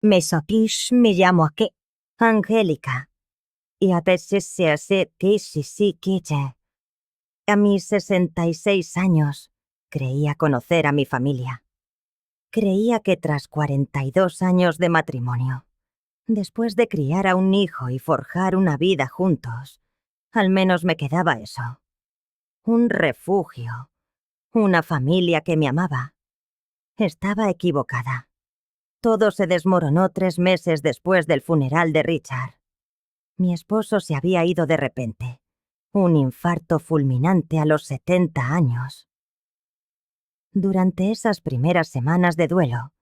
Me s'affiche, me llamo aquí. Angélica. Y a veces se hace que sí quiere. A mis 66 años, creía conocer a mi familia. Creía que tras 42 años de matrimonio, después de criar a un hijo y forjar una vida juntos, al menos me quedaba eso. Un refugio. Una familia que me amaba. Estaba equivocada. Todo se desmoronó 3 meses después del funeral de Richard. Mi esposo se había ido de repente. Un infarto fulminante a los 70 años. Durante esas primeras semanas de duelo,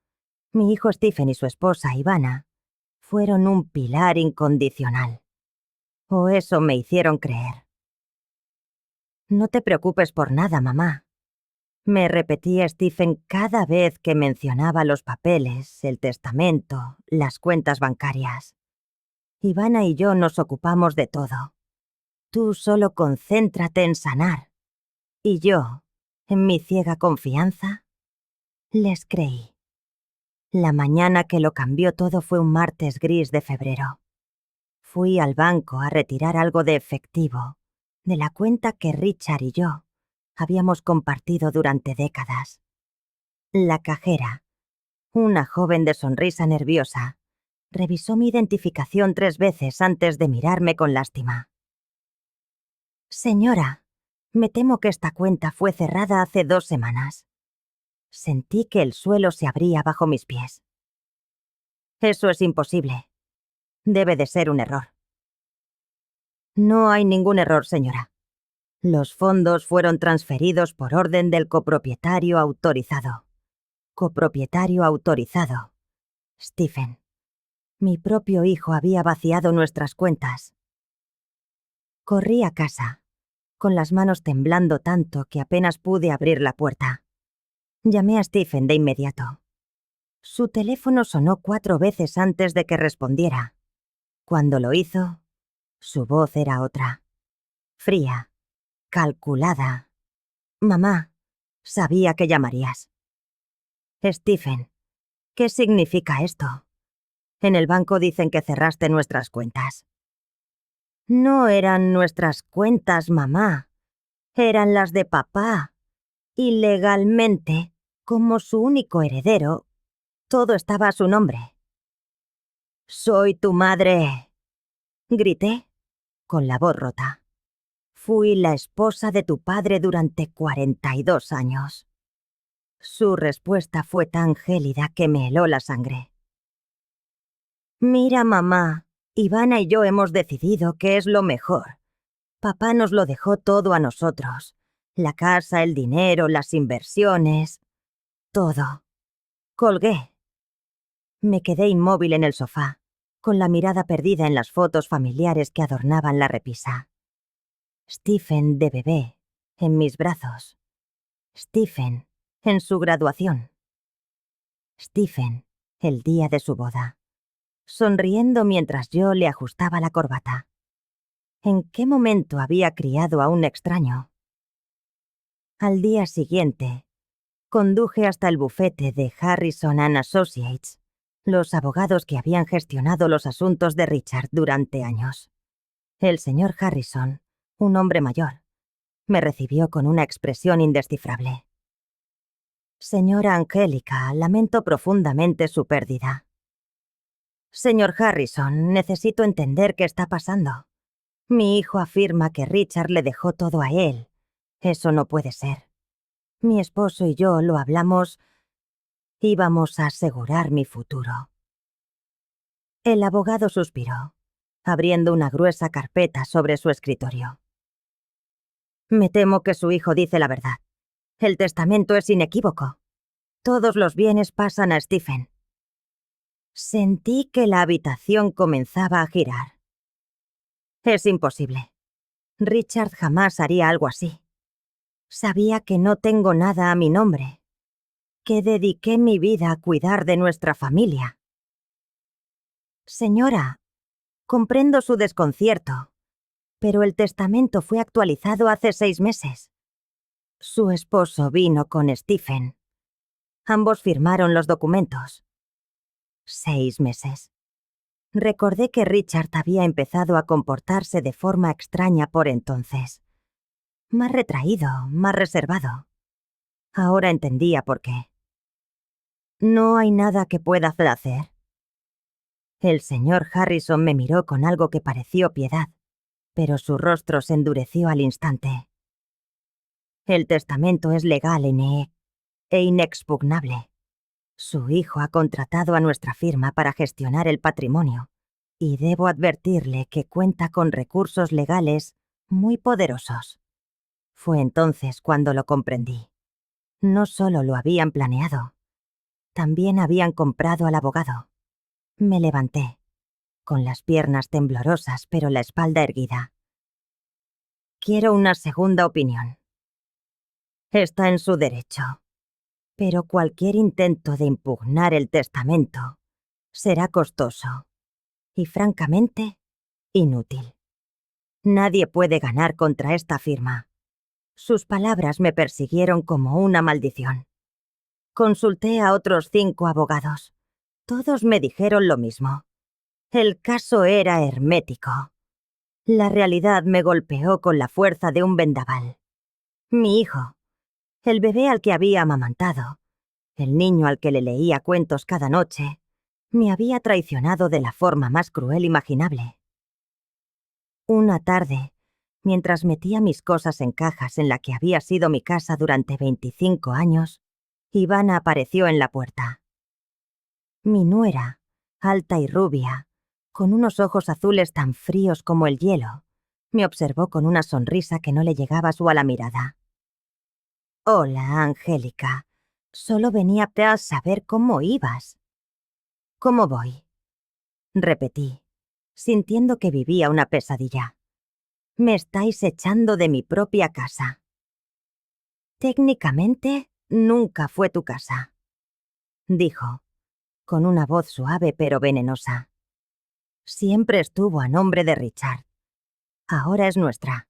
mi hijo Stephen y su esposa Ivana fueron un pilar incondicional. O eso me hicieron creer. No te preocupes por nada, mamá. Me repetía Stephen cada vez que mencionaba los papeles, el testamento, las cuentas bancarias. Ivana y yo nos ocupamos de todo. Tú solo concéntrate en sanar. Y yo, en mi ciega confianza, les creí. La mañana que lo cambió todo fue un martes gris de febrero. Fui al banco a retirar algo de efectivo de la cuenta que Richard y yo habíamos compartido durante décadas. La cajera, una joven de sonrisa nerviosa, revisó mi identificación 3 veces antes de mirarme con lástima. Señora, me temo que esta cuenta fue cerrada hace 2 semanas. Sentí que el suelo se abría bajo mis pies. Eso es imposible. Debe de ser un error. No hay ningún error, señora. Los fondos fueron transferidos por orden del copropietario autorizado. Copropietario autorizado. Stephen. Mi propio hijo había vaciado nuestras cuentas. Corrí a casa, con las manos temblando tanto que apenas pude abrir la puerta. Llamé a Stephen de inmediato. Su teléfono sonó 4 veces antes de que respondiera. Cuando lo hizo, su voz era otra. Fría, calculada. Mamá, sabía que llamarías. Stephen, ¿qué significa esto? En el banco dicen que cerraste nuestras cuentas. No eran nuestras cuentas, mamá. Eran las de papá. Y legalmente, como su único heredero, todo estaba a su nombre. «Soy tu madre», grité, con la voz rota. Fui la esposa de tu padre durante 42 años. Su respuesta fue tan gélida que me heló la sangre. Mira, mamá, Ivana y yo hemos decidido que es lo mejor. Papá nos lo dejó todo a nosotros. La casa, el dinero, las inversiones... todo. Colgué. Me quedé inmóvil en el sofá, con la mirada perdida en las fotos familiares que adornaban la repisa. Stephen de bebé, en mis brazos. Stephen, en su graduación. Stephen, el día de su boda, sonriendo mientras yo le ajustaba la corbata. ¿En qué momento había criado a un extraño? Al día siguiente, conduje hasta el bufete de Harrison and Associates, los abogados que habían gestionado los asuntos de Richard durante años. El señor Harrison, un hombre mayor, me recibió con una expresión indescifrable. Señora Angélica, lamento profundamente su pérdida. Señor Harrison, necesito entender qué está pasando. Mi hijo afirma que Richard le dejó todo a él. Eso no puede ser. Mi esposo y yo lo hablamos. Íbamos a asegurar mi futuro. El abogado suspiró, abriendo una gruesa carpeta sobre su escritorio. Me temo que su hijo dice la verdad. El testamento es inequívoco. Todos los bienes pasan a Stephen. Sentí que la habitación comenzaba a girar. Es imposible. Richard jamás haría algo así. Sabía que no tengo nada a mi nombre, que dediqué mi vida a cuidar de nuestra familia. Señora, comprendo su desconcierto, pero el testamento fue actualizado hace 6 meses. Su esposo vino con Stephen. Ambos firmaron los documentos. 6 meses. Recordé que Richard había empezado a comportarse de forma extraña por entonces. Más retraído, más reservado. Ahora entendía por qué. No hay nada que pueda hacer. El señor Harrison me miró con algo que pareció piedad, pero su rostro se endureció al instante. El testamento es legal e inexpugnable. Su hijo ha contratado a nuestra firma para gestionar el patrimonio, y debo advertirle que cuenta con recursos legales muy poderosos. Fue entonces cuando lo comprendí. No solo lo habían planeado, también habían comprado al abogado. Me levanté, con las piernas temblorosas pero la espalda erguida. Quiero una segunda opinión. Está en su derecho, pero cualquier intento de impugnar el testamento será costoso y, francamente, inútil. Nadie puede ganar contra esta firma. Sus palabras me persiguieron como una maldición. Consulté a otros 5 abogados. Todos me dijeron lo mismo. El caso era hermético. La realidad me golpeó con la fuerza de un vendaval. Mi hijo, el bebé al que había amamantado, el niño al que le leía cuentos cada noche, me había traicionado de la forma más cruel imaginable. Una tarde, mientras metía mis cosas en cajas en la que había sido mi casa durante 25 años, Ivana apareció en la puerta. Mi nuera, alta y rubia, con unos ojos azules tan fríos como el hielo, me observó con una sonrisa que no le llegaba a la mirada. «Hola, Angélica. Solo venía a saber cómo ibas». «¿Cómo voy?», repetí, sintiendo que vivía una pesadilla. «Me estáis echando de mi propia casa». «Técnicamente, nunca fue tu casa», dijo, con una voz suave pero venenosa. «Siempre estuvo a nombre de Richard. Ahora es nuestra».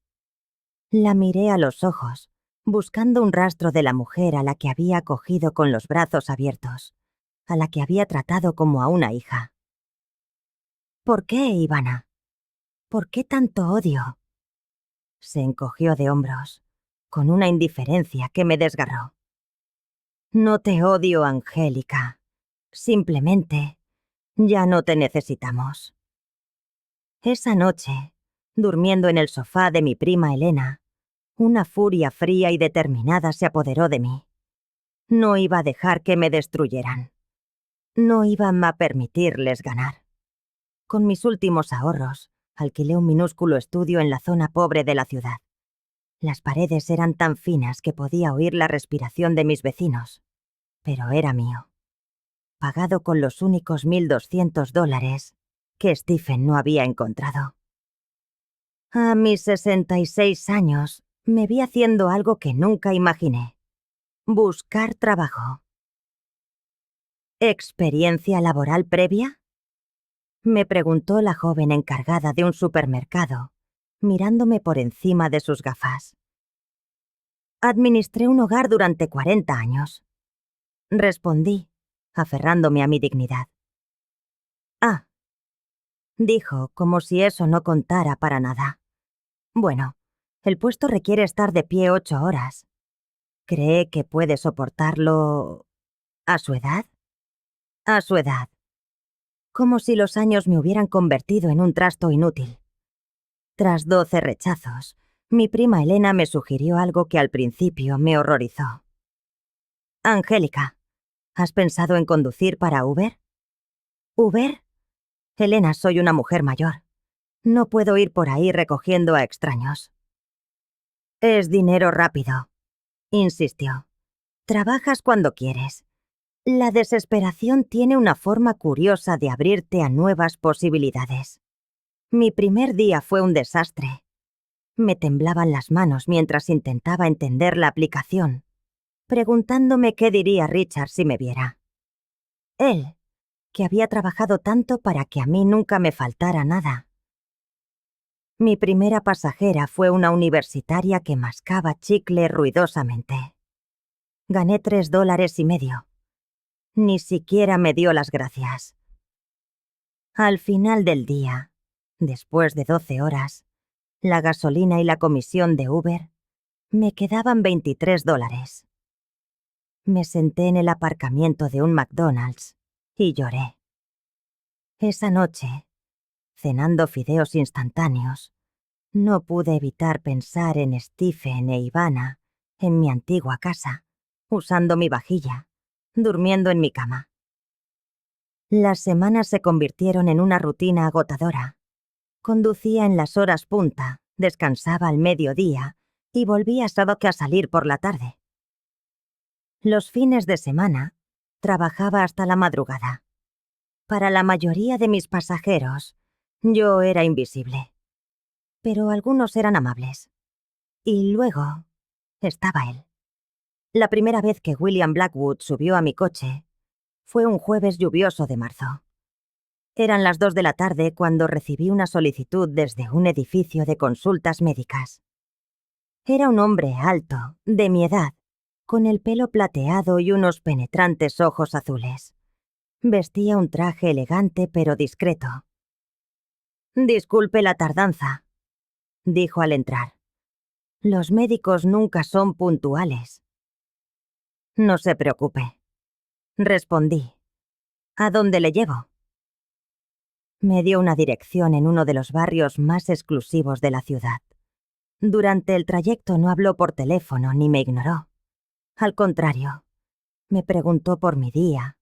La miré a los ojos, buscando un rastro de la mujer a la que había acogido con los brazos abiertos, a la que había tratado como a una hija. «¿Por qué, Ivana? ¿Por qué tanto odio?». Se encogió de hombros, con una indiferencia que me desgarró. «No te odio, Angélica. Simplemente, ya no te necesitamos». Esa noche, durmiendo en el sofá de mi prima Elena, una furia fría y determinada se apoderó de mí. No iba a dejar que me destruyeran. No iba a permitirles ganar. Con mis últimos ahorros, alquilé un minúsculo estudio en la zona pobre de la ciudad. Las paredes eran tan finas que podía oír la respiración de mis vecinos, pero era mío, pagado con los únicos $1,200 que Stephen no había encontrado. A mis 66 años, me vi haciendo algo que nunca imaginé: buscar trabajo. ¿Experiencia laboral previa?, me preguntó la joven encargada de un supermercado, mirándome por encima de sus gafas. «Administré un hogar durante 40 años», respondí, aferrándome a mi dignidad. «Ah», dijo, como si eso no contara para nada. «Bueno, el puesto requiere estar de pie 8 horas. ¿Cree que puede soportarlo a su edad?» «A su edad». Como si los años me hubieran convertido en un trasto inútil. Tras 12 rechazos, mi prima Elena me sugirió algo que al principio me horrorizó. «Angélica, ¿has pensado en conducir para Uber?» «¿Uber? Elena, soy una mujer mayor. No puedo ir por ahí recogiendo a extraños». «Es dinero rápido», insistió. «Trabajas cuando quieres. La desesperación tiene una forma curiosa de abrirte a nuevas posibilidades». Mi primer día fue un desastre. Me temblaban las manos mientras intentaba entender la aplicación, preguntándome qué diría Richard si me viera. Él, que había trabajado tanto para que a mí nunca me faltara nada. Mi primera pasajera fue una universitaria que mascaba chicle ruidosamente. Gané $3,50. Ni siquiera me dio las gracias. Al final del día, después de 12 horas, la gasolina y la comisión de Uber, me quedaban $23. Me senté en el aparcamiento de un McDonald's y lloré. Esa noche, cenando fideos instantáneos, no pude evitar pensar en Stephen e Ivana en mi antigua casa, usando mi vajilla, durmiendo en mi cama. Las semanas se convirtieron en una rutina agotadora. Conducía en las horas punta, descansaba al mediodía y volvía solo que a salir por la tarde. Los fines de semana, trabajaba hasta la madrugada. Para la mayoría de mis pasajeros, yo era invisible. Pero algunos eran amables. Y luego estaba él. La primera vez que William Blackwood subió a mi coche fue un jueves lluvioso de marzo. Eran las 2 de la tarde cuando recibí una solicitud desde un edificio de consultas médicas. Era un hombre alto, de mi edad, con el pelo plateado y unos penetrantes ojos azules. Vestía un traje elegante pero discreto. «Disculpe la tardanza», dijo al entrar. «Los médicos nunca son puntuales». «No se preocupe», respondí. «¿A dónde le llevo?» Me dio una dirección en uno de los barrios más exclusivos de la ciudad. Durante el trayecto no habló por teléfono ni me ignoró. Al contrario, me preguntó por mi día,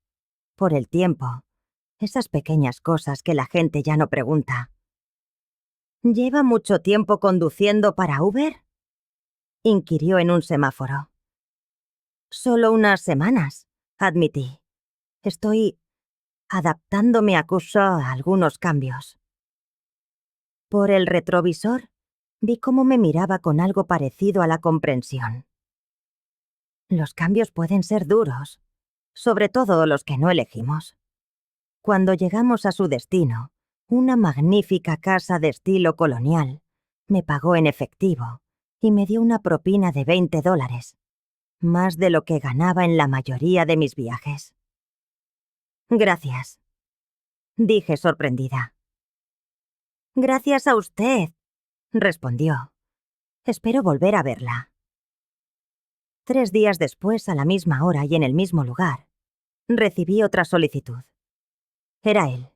por el tiempo, esas pequeñas cosas que la gente ya no pregunta. «¿Lleva mucho tiempo conduciendo para Uber?», inquirió en un semáforo. «Solo unas semanas», admití. «Estoy adaptándome a curso a algunos cambios». Por el retrovisor, vi cómo me miraba con algo parecido a la comprensión. Los cambios pueden ser duros, sobre todo los que no elegimos. Cuando llegamos a su destino, una magnífica casa de estilo colonial, me pagó en efectivo y me dio una propina de $20, más de lo que ganaba en la mayoría de mis viajes. «Gracias», dije sorprendida. «Gracias a usted», respondió. «Espero volver a verla». 3 días después, a la misma hora y en el mismo lugar, recibí otra solicitud. Era él.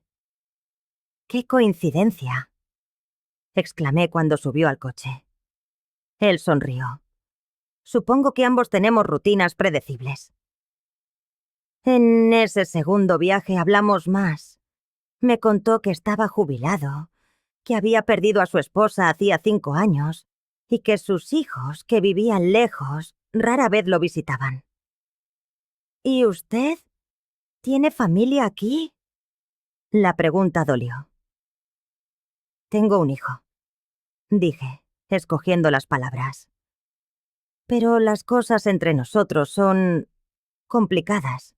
«¡Qué coincidencia!», exclamé cuando subió al coche. Él sonrió. «Supongo que ambos tenemos rutinas predecibles». En ese segundo viaje hablamos más. Me contó que estaba jubilado, que había perdido a su esposa hacía 5 años y que sus hijos, que vivían lejos, rara vez lo visitaban. «¿Y usted? ¿Tiene familia aquí?», la pregunta dolió. «Tengo un hijo», dije, escogiendo las palabras. «Pero las cosas entre nosotros son complicadas».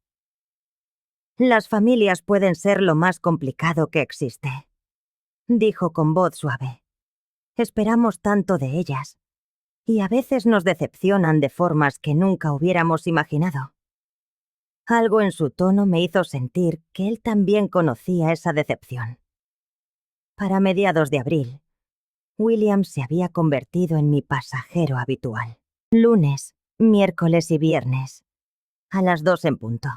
«Las familias pueden ser lo más complicado que existe», dijo con voz suave. «Esperamos tanto de ellas, y a veces nos decepcionan de formas que nunca hubiéramos imaginado». Algo en su tono me hizo sentir que él también conocía esa decepción. Para mediados de abril, William se había convertido en mi pasajero habitual. Lunes, miércoles y viernes, a las 2 en punto.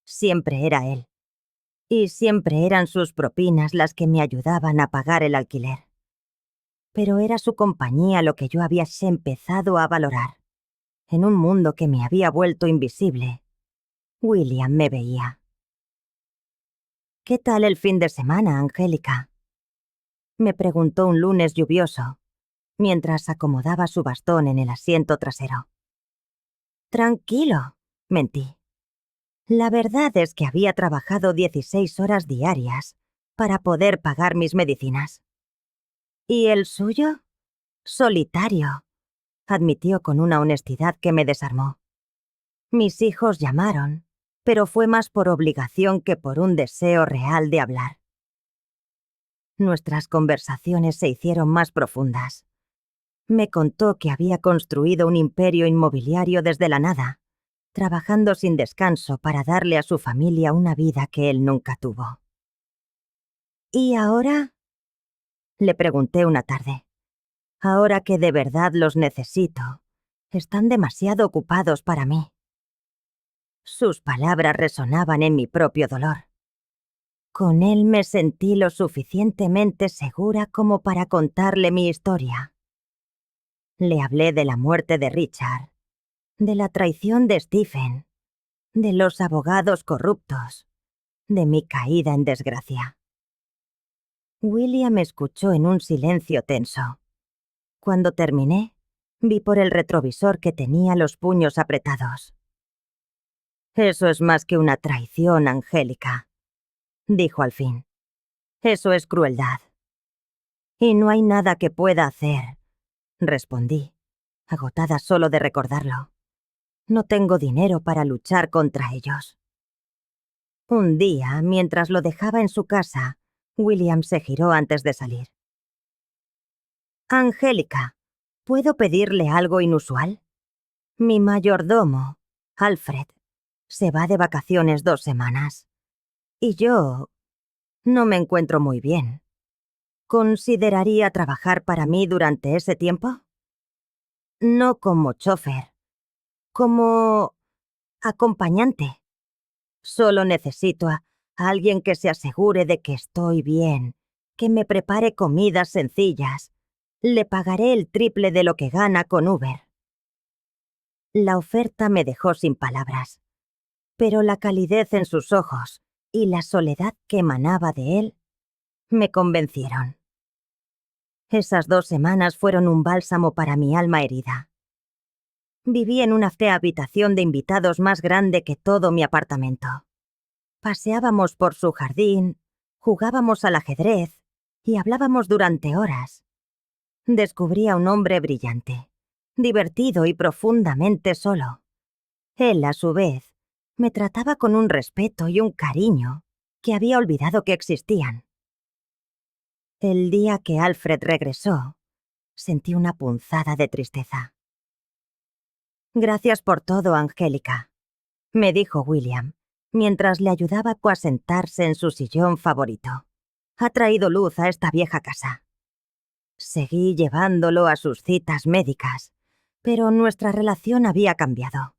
Siempre era él. Y siempre eran sus propinas las que me ayudaban a pagar el alquiler. Pero era su compañía lo que yo había empezado a valorar. En un mundo que me había vuelto invisible, William me veía. «¿Qué tal el fin de semana, Angélica?», me preguntó un lunes lluvioso, mientras acomodaba su bastón en el asiento trasero. «Tranquilo», mentí. La verdad es que había trabajado 16 horas diarias para poder pagar mis medicinas. «¿Y el suyo?». «Solitario», admitió con una honestidad que me desarmó. «Mis hijos llamaron, pero fue más por obligación que por un deseo real de hablar». Nuestras conversaciones se hicieron más profundas. Me contó que había construido un imperio inmobiliario desde la nada, trabajando sin descanso para darle a su familia una vida que él nunca tuvo. ¿Y ahora? Le pregunté una tarde. Ahora que de verdad los necesito, están demasiado ocupados para mí. Sus palabras resonaban en mi propio dolor. Con él me sentí lo suficientemente segura como para contarle mi historia. Le hablé de la muerte de Richard, de la traición de Stephen, de los abogados corruptos, de mi caída en desgracia. William escuchó en un silencio tenso. Cuando terminé, vi por el retrovisor que tenía los puños apretados. «Eso es más que una traición, Angélica», dijo al fin. «Eso es crueldad». «Y no hay nada que pueda hacer», respondí, agotada solo de recordarlo. «No tengo dinero para luchar contra ellos». Un día, mientras lo dejaba en su casa, William se giró antes de salir. «Angélica, ¿puedo pedirle algo inusual? Mi mayordomo, Alfred, se va de vacaciones 2 semanas. Y yo no me encuentro muy bien. ¿Consideraría trabajar para mí durante ese tiempo? No como chofer, como acompañante. Solo necesito a alguien que se asegure de que estoy bien, que me prepare comidas sencillas. Le pagaré el triple de lo que gana con Uber». La oferta me dejó sin palabras, pero la calidez en sus ojos y la soledad que emanaba de él me convencieron. Esas 2 semanas fueron un bálsamo para mi alma herida. Viví en una fea habitación de invitados más grande que todo mi apartamento. Paseábamos por su jardín, jugábamos al ajedrez y hablábamos durante horas. Descubrí a un hombre brillante, divertido y profundamente solo. Él, a su vez, me trataba con un respeto y un cariño que había olvidado que existían. El día que Alfred regresó, sentí una punzada de tristeza. «Gracias por todo, Angélica», me dijo William, mientras le ayudaba a sentarse en su sillón favorito. «Ha traído luz a esta vieja casa». Seguí llevándolo a sus citas médicas, pero nuestra relación había cambiado.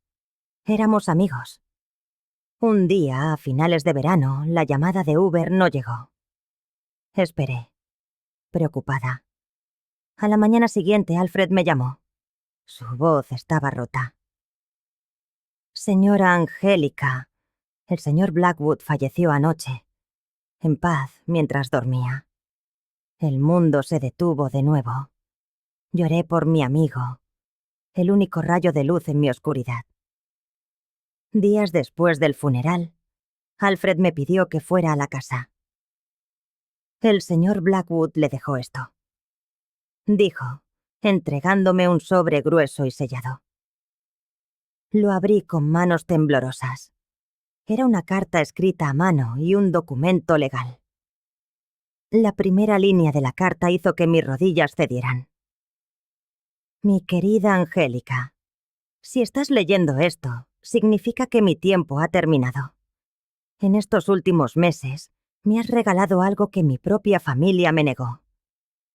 Éramos amigos. Un día, a finales de verano, la llamada de Uber no llegó. Esperé, preocupada. A la mañana siguiente, Alfred me llamó. Su voz estaba rota. «Señora Angélica, el señor Blackwood falleció anoche, en paz mientras dormía. El mundo se detuvo de nuevo. Lloré por mi amigo, el único rayo de luz en mi oscuridad». Días después del funeral, Alfred me pidió que fuera a la casa. «El señor Blackwood le dejó esto», dijo, entregándome un sobre grueso y sellado. Lo abrí con manos temblorosas. Era una carta escrita a mano y un documento legal. La primera línea de la carta hizo que mis rodillas cedieran. «Mi querida Angélica, si estás leyendo esto, significa que mi tiempo ha terminado. En estos últimos meses, me has regalado algo que mi propia familia me negó.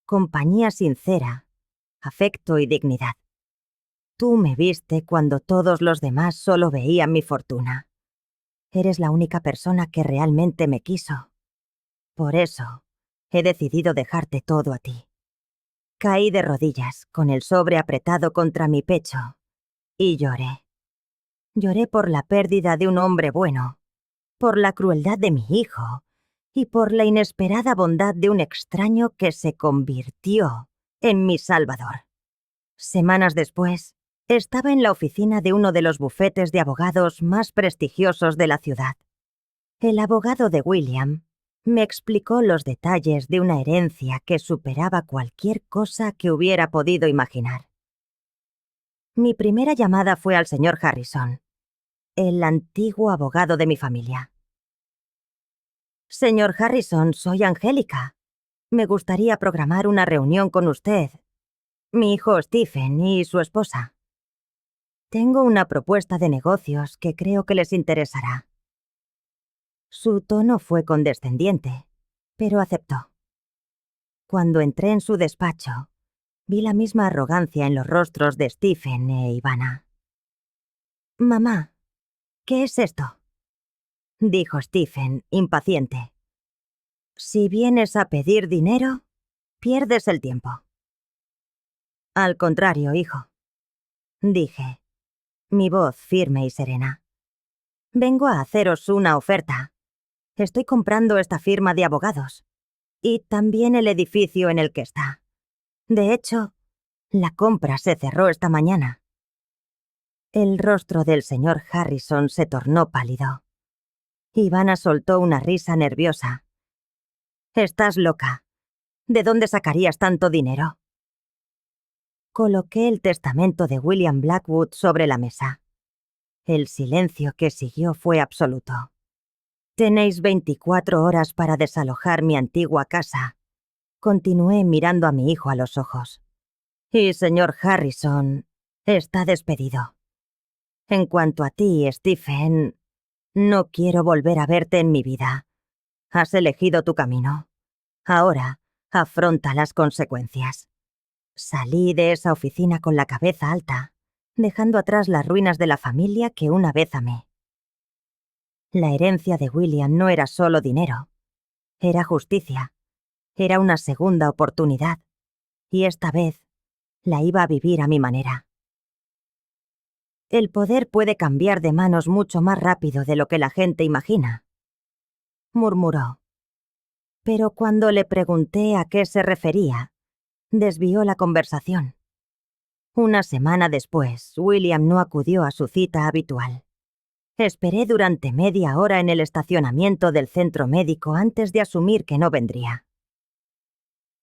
Compañía sincera, afecto y dignidad. Tú me viste cuando todos los demás solo veían mi fortuna. Eres la única persona que realmente me quiso. Por eso, he decidido dejarte todo a ti». Caí de rodillas, con el sobre apretado contra mi pecho, y lloré. Lloré por la pérdida de un hombre bueno, por la crueldad de mi hijo, y por la inesperada bondad de un extraño que se convirtió en mi salvador. Semanas después, estaba en la oficina de uno de los bufetes de abogados más prestigiosos de la ciudad. El abogado de William me explicó los detalles de una herencia que superaba cualquier cosa que hubiera podido imaginar. Mi primera llamada fue al señor Harrison, el antiguo abogado de mi familia. «Señor Harrison, soy Angélica. Me gustaría programar una reunión con usted, mi hijo Stephen y su esposa. Tengo una propuesta de negocios que creo que les interesará». Su tono fue condescendiente, pero aceptó. Cuando entré en su despacho, vi la misma arrogancia en los rostros de Stephen e Ivana. «Mamá, ¿qué es esto?», dijo Stephen, impaciente. «Si vienes a pedir dinero, pierdes el tiempo». «Al contrario, hijo», dije, mi voz firme y serena. «Vengo a haceros una oferta. Estoy comprando esta firma de abogados. Y también el edificio en el que está. De hecho, la compra se cerró esta mañana». El rostro del señor Harrison se tornó pálido. Ivana soltó una risa nerviosa. «Estás loca. ¿De dónde sacarías tanto dinero?». Coloqué el testamento de William Blackwood sobre la mesa. El silencio que siguió fue absoluto. «Tenéis 24 horas para desalojar mi antigua casa», continué mirando a mi hijo a los ojos. «Y señor Harrison está despedido. En cuanto a ti, Stephen, no quiero volver a verte en mi vida. Has elegido tu camino. Ahora, afronta las consecuencias». Salí de esa oficina con la cabeza alta, dejando atrás las ruinas de la familia que una vez amé. La herencia de William no era solo dinero. Era justicia. Era una segunda oportunidad. Y esta vez la iba a vivir a mi manera. «El poder puede cambiar de manos mucho más rápido de lo que la gente imagina», murmuró. Pero cuando le pregunté a qué se refería, desvió la conversación. Una semana después, William no acudió a su cita habitual. Esperé durante media hora en el estacionamiento del centro médico antes de asumir que no vendría.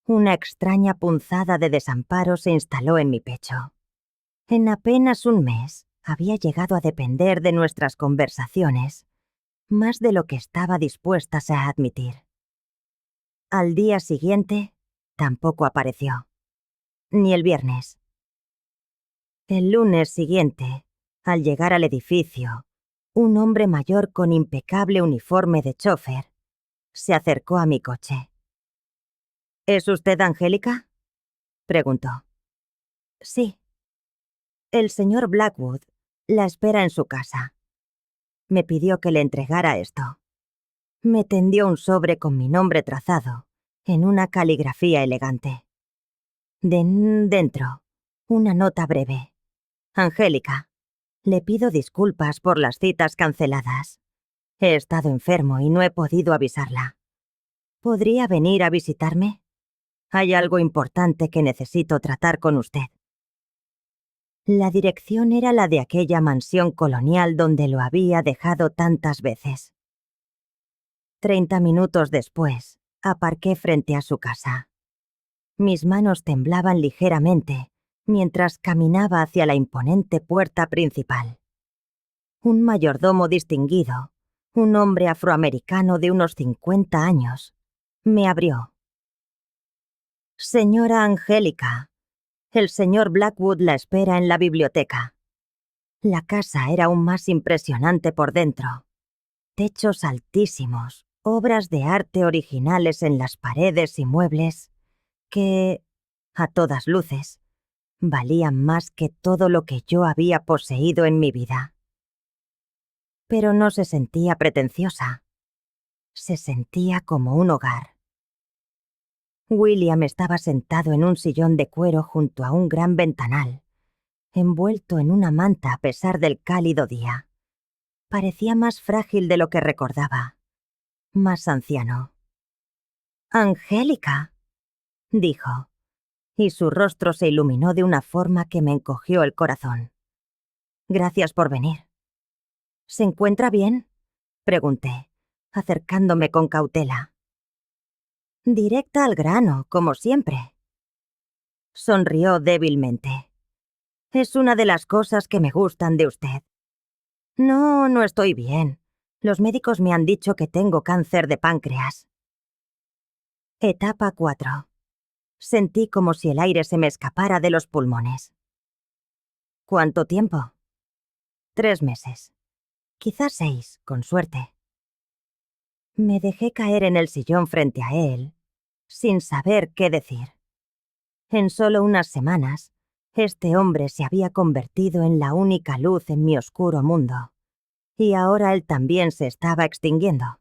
Una extraña punzada de desamparo se instaló en mi pecho. En apenas un mes, había llegado a depender de nuestras conversaciones, más de lo que estaba dispuestas a admitir. Al día siguiente, tampoco apareció. Ni el viernes. El lunes siguiente, al llegar al edificio, un hombre mayor con impecable uniforme de chófer se acercó a mi coche. «¿Es usted Angélica?», preguntó. «Sí». «El señor Blackwood la espera en su casa. Me pidió que le entregara esto». Me tendió un sobre con mi nombre trazado, en una caligrafía elegante. Dentro, una nota breve. «Angélica, le pido disculpas por las citas canceladas. He estado enfermo y no he podido avisarla. ¿Podría venir a visitarme? Hay algo importante que necesito tratar con usted». La dirección era la de aquella mansión colonial donde lo había dejado tantas veces. 30 minutos después, aparqué frente a su casa. Mis manos temblaban ligeramente mientras caminaba hacia la imponente puerta principal. Un mayordomo distinguido, un hombre afroamericano de unos 50 años, me abrió. «Señora Angélica, el señor Blackwood la espera en la biblioteca». La casa era aún más impresionante por dentro. Techos altísimos, obras de arte originales en las paredes y muebles que, a todas luces, valían más que todo lo que yo había poseído en mi vida. Pero no se sentía pretenciosa. Se sentía como un hogar. William estaba sentado en un sillón de cuero junto a un gran ventanal, envuelto en una manta a pesar del cálido día. Parecía más frágil de lo que recordaba, más anciano. «Angélica», dijo, y su rostro se iluminó de una forma que me encogió el corazón. «Gracias por venir». «¿Se encuentra bien?», pregunté, acercándome con cautela. «Directa al grano, como siempre». Sonrió débilmente. «Es una de las cosas que me gustan de usted». «No, no estoy bien. Los médicos me han dicho que tengo cáncer de páncreas». Etapa 4. Sentí como si el aire se me escapara de los pulmones. «¿Cuánto tiempo?». «3 meses. Quizás 6, con suerte». Me dejé caer en el sillón frente a él, sin saber qué decir. En solo unas semanas, este hombre se había convertido en la única luz en mi oscuro mundo, y ahora él también se estaba extinguiendo.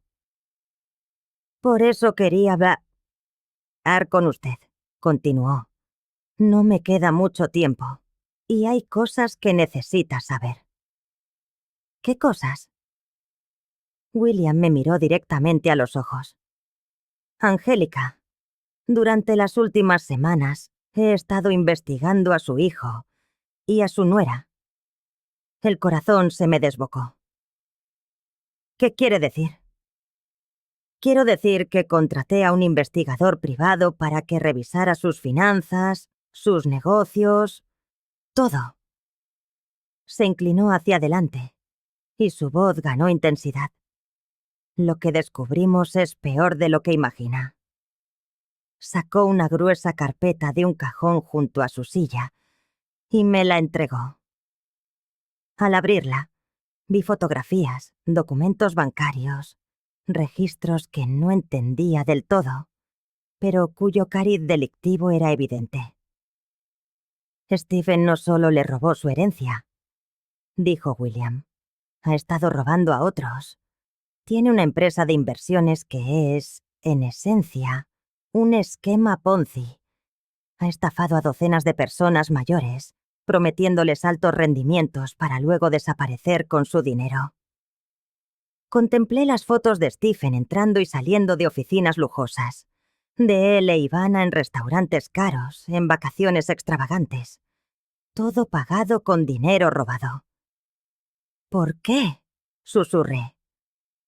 Por eso quería hablar con usted, continuó. No me queda mucho tiempo, y hay cosas que necesita saber. ¿Qué cosas? William me miró directamente a los ojos. Angélica, durante las últimas semanas he estado investigando a su hijo y a su nuera. El corazón se me desbocó. ¿Qué quiere decir? Quiero decir que contraté a un investigador privado para que revisara sus finanzas, sus negocios, todo. Se inclinó hacia adelante y su voz ganó intensidad. Lo que descubrimos es peor de lo que imagina. Sacó una gruesa carpeta de un cajón junto a su silla y me la entregó. Al abrirla, vi fotografías, documentos bancarios, registros que no entendía del todo, pero cuyo cariz delictivo era evidente. Stephen no solo le robó su herencia, dijo William. Ha estado robando a otros. Tiene una empresa de inversiones que es, en esencia, un esquema Ponzi. Ha estafado a docenas de personas mayores, prometiéndoles altos rendimientos para luego desaparecer con su dinero. Contemplé las fotos de Stephen entrando y saliendo de oficinas lujosas, de él e Ivana en restaurantes caros, en vacaciones extravagantes. Todo pagado con dinero robado. ¿Por qué?, susurré.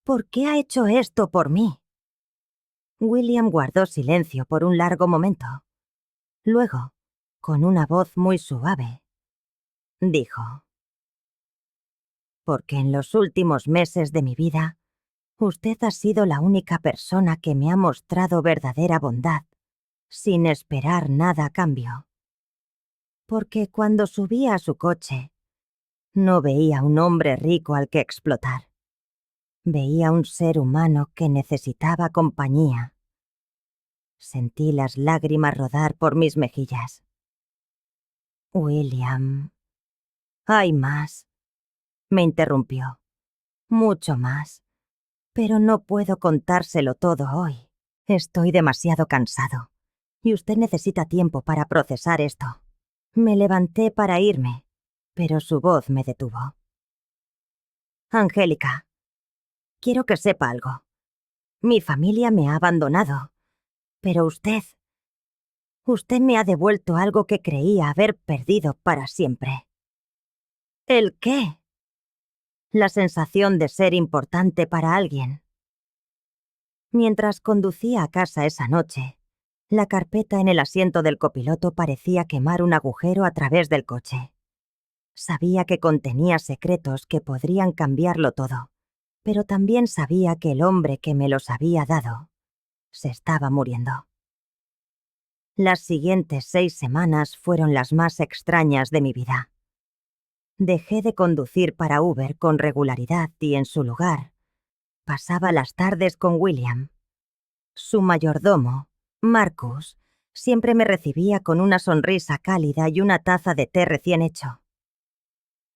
¿Por qué ha hecho esto por mí? William guardó silencio por un largo momento. Luego, con una voz muy suave, dijo: porque en los últimos meses de mi vida, usted ha sido la única persona que me ha mostrado verdadera bondad, sin esperar nada a cambio. Porque cuando subía a su coche, no veía un hombre rico al que explotar. Veía un ser humano que necesitaba compañía. Sentí las lágrimas rodar por mis mejillas. William, hay más, me interrumpió. Mucho más. Pero no puedo contárselo todo hoy. Estoy demasiado cansado. Y usted necesita tiempo para procesar esto. Me levanté para irme, pero su voz me detuvo. Angélica, quiero que sepa algo. Mi familia me ha abandonado, pero usted me ha devuelto algo que creía haber perdido para siempre. ¿El qué? La sensación de ser importante para alguien. Mientras conducía a casa esa noche, la carpeta en el asiento del copiloto parecía quemar un agujero a través del coche. Sabía que contenía secretos que podrían cambiarlo todo, pero también sabía que el hombre que me los había dado se estaba muriendo. Las siguientes 6 semanas fueron las más extrañas de mi vida. Dejé de conducir para Uber con regularidad y, en su lugar, pasaba las tardes con William. Su mayordomo, Marcus, siempre me recibía con una sonrisa cálida y una taza de té recién hecho.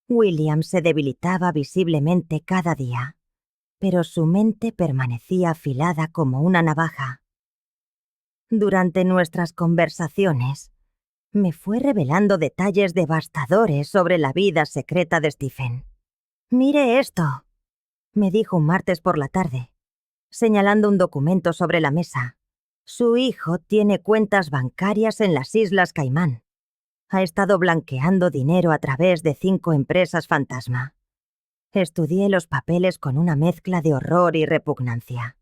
William se debilitaba visiblemente cada día, pero su mente permanecía afilada como una navaja. Durante nuestras conversaciones, me fue revelando detalles devastadores sobre la vida secreta de Stephen. «Mire esto», me dijo un martes por la tarde, señalando un documento sobre la mesa. Su hijo tiene cuentas bancarias en las Islas Caimán. Ha estado blanqueando dinero a través de 5 empresas fantasma. Estudié los papeles con una mezcla de horror y repugnancia.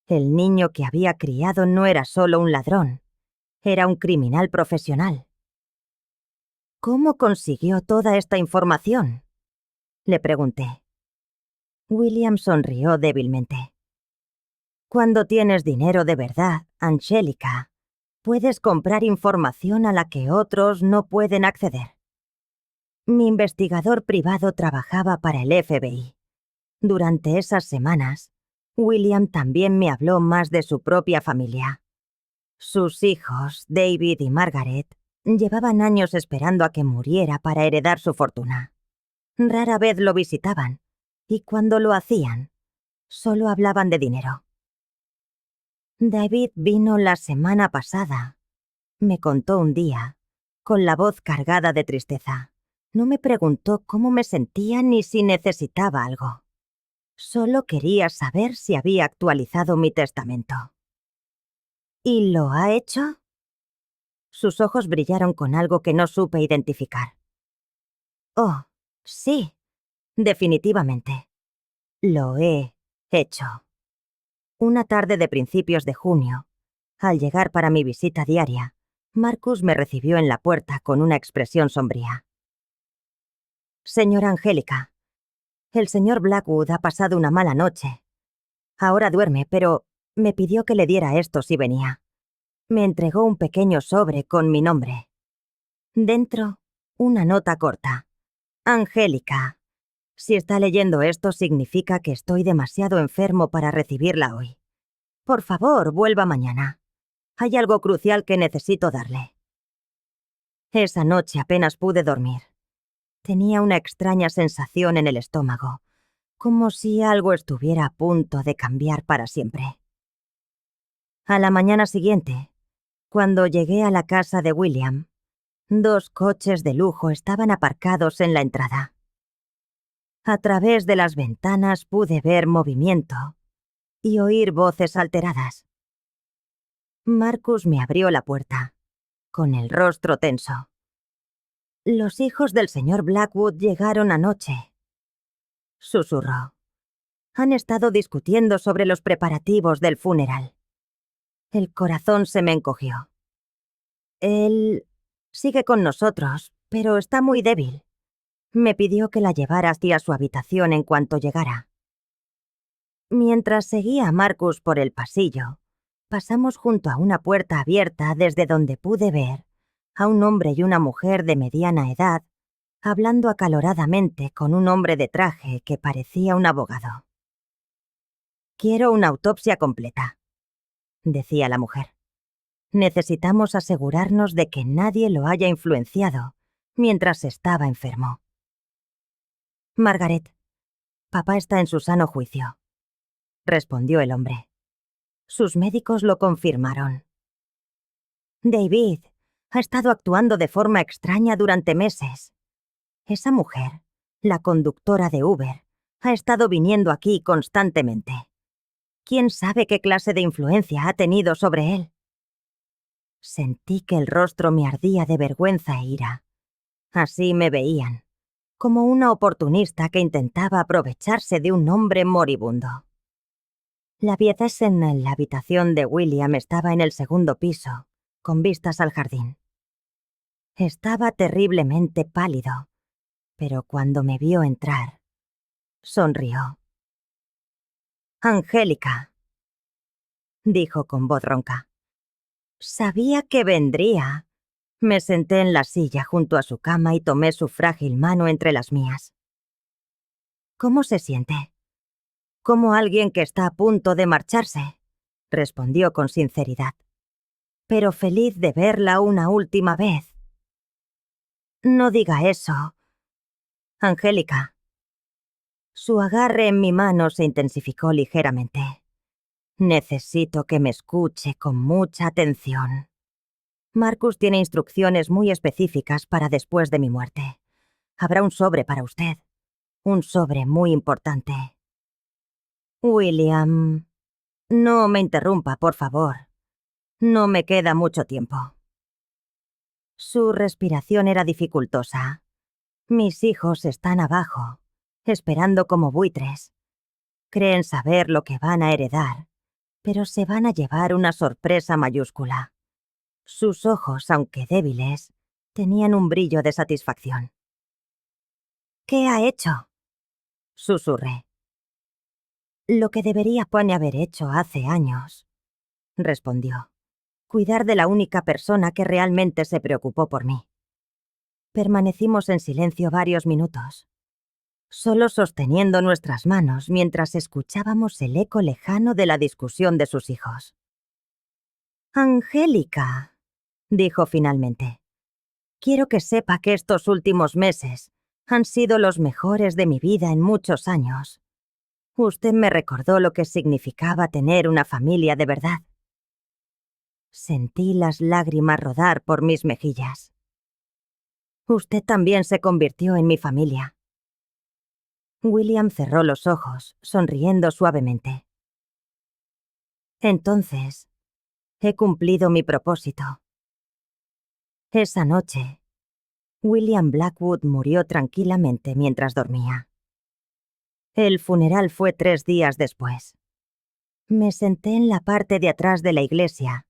El niño que había criado no era solo un ladrón, era un criminal profesional. ¿Cómo consiguió toda esta información?, le pregunté. William sonrió débilmente. Cuando tienes dinero de verdad, Angélica, puedes comprar información a la que otros no pueden acceder. Mi investigador privado trabajaba para el FBI. Durante esas semanas, William también me habló más de su propia familia. Sus hijos, David y Margaret, llevaban años esperando a que muriera para heredar su fortuna. Rara vez lo visitaban, y cuando lo hacían, solo hablaban de dinero. David vino la semana pasada. Me contó un día, con la voz cargada de tristeza. No me preguntó cómo me sentía ni si necesitaba algo. Solo quería saber si había actualizado mi testamento. ¿Y lo ha hecho? Sus ojos brillaron con algo que no supe identificar. Oh, sí, definitivamente. Lo he hecho. Una tarde de principios de junio, al llegar para mi visita diaria, Marcus me recibió en la puerta con una expresión sombría. Señora Angélica, el señor Blackwood ha pasado una mala noche. Ahora duerme, pero me pidió que le diera esto si venía. Me entregó un pequeño sobre con mi nombre. Dentro, una nota corta. Angélica. Si está leyendo esto significa que estoy demasiado enfermo para recibirla hoy. Por favor, vuelva mañana. Hay algo crucial que necesito darle. Esa noche apenas pude dormir. Tenía una extraña sensación en el estómago, como si algo estuviera a punto de cambiar para siempre. A la mañana siguiente, cuando llegué a la casa de William, 2 coches de lujo estaban aparcados en la entrada. A través de las ventanas pude ver movimiento y oír voces alteradas. Marcus me abrió la puerta, con el rostro tenso. Los hijos del señor Blackwood llegaron anoche, susurró. Han estado discutiendo sobre los preparativos del funeral. El corazón se me encogió. Él sigue con nosotros, pero está muy débil. Me pidió que la llevara hacia su habitación en cuanto llegara. Mientras seguía a Marcus por el pasillo, pasamos junto a una puerta abierta desde donde pude ver a un hombre y una mujer de mediana edad hablando acaloradamente con un hombre de traje que parecía un abogado. «Quiero una autopsia completa», decía la mujer. «Necesitamos asegurarnos de que nadie lo haya influenciado mientras estaba enfermo». «Margaret, papá está en su sano juicio», respondió el hombre. Sus médicos lo confirmaron. «David ha estado actuando de forma extraña durante meses. Esa mujer, la conductora de Uber, ha estado viniendo aquí constantemente. ¿Quién sabe qué clase de influencia ha tenido sobre él?» Sentí que el rostro me ardía de vergüenza e ira. Así me veían, como una oportunista que intentaba aprovecharse de un hombre moribundo. La pieza en la habitación de William estaba en el segundo piso, con vistas al jardín. Estaba terriblemente pálido, pero cuando me vio entrar, sonrió. «Angélica», dijo con voz ronca. «Sabía que vendría». Me senté en la silla junto a su cama y tomé su frágil mano entre las mías. «¿Cómo se siente?» «Como alguien que está a punto de marcharse», respondió con sinceridad. «Pero feliz de verla una última vez». «No diga eso, Angélica». Su agarre en mi mano se intensificó ligeramente. «Necesito que me escuche con mucha atención. Marcus tiene instrucciones muy específicas para después de mi muerte. Habrá un sobre para usted. Un sobre muy importante». «William, no me interrumpa, por favor. No me queda mucho tiempo». Su respiración era dificultosa. «Mis hijos están abajo, esperando como buitres. Creen saber lo que van a heredar, pero se van a llevar una sorpresa mayúscula». Sus ojos, aunque débiles, tenían un brillo de satisfacción. «¿Qué ha hecho?», susurré. «Lo que debería haber hecho hace años», respondió. «Cuidar de la única persona que realmente se preocupó por mí». Permanecimos en silencio varios minutos. solo sosteniendo nuestras manos mientras escuchábamos el eco lejano de la discusión de sus hijos. «Angélica», dijo finalmente, «quiero que sepa que estos últimos meses han sido los mejores de mi vida en muchos años. Usted me recordó lo que significaba tener una familia de verdad». Sentí las lágrimas rodar por mis mejillas. «Usted también se convirtió en mi familia». William cerró los ojos, sonriendo suavemente. «Entonces, he cumplido mi propósito». Esa noche, William Blackwood murió tranquilamente mientras dormía. El funeral fue 3 días después. Me senté en la parte de atrás de la iglesia,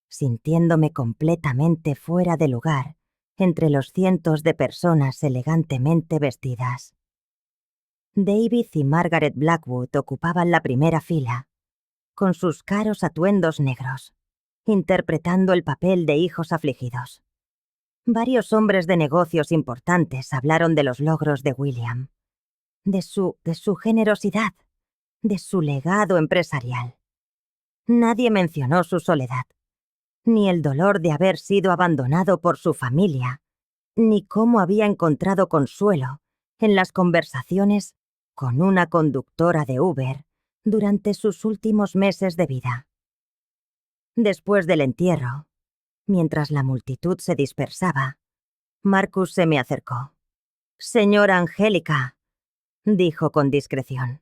sintiéndome completamente fuera de lugar entre los cientos de personas elegantemente vestidas. David y Margaret Blackwood ocupaban la primera fila, con sus caros atuendos negros, interpretando el papel de hijos afligidos. Varios hombres de negocios importantes hablaron de los logros de William, de su generosidad, de su legado empresarial. Nadie mencionó su soledad, ni el dolor de haber sido abandonado por su familia, ni cómo había encontrado consuelo en las conversaciones con una conductora de Uber durante sus últimos meses de vida. Después del entierro, mientras la multitud se dispersaba, Marcus se me acercó. «Señora Angélica», dijo con discreción,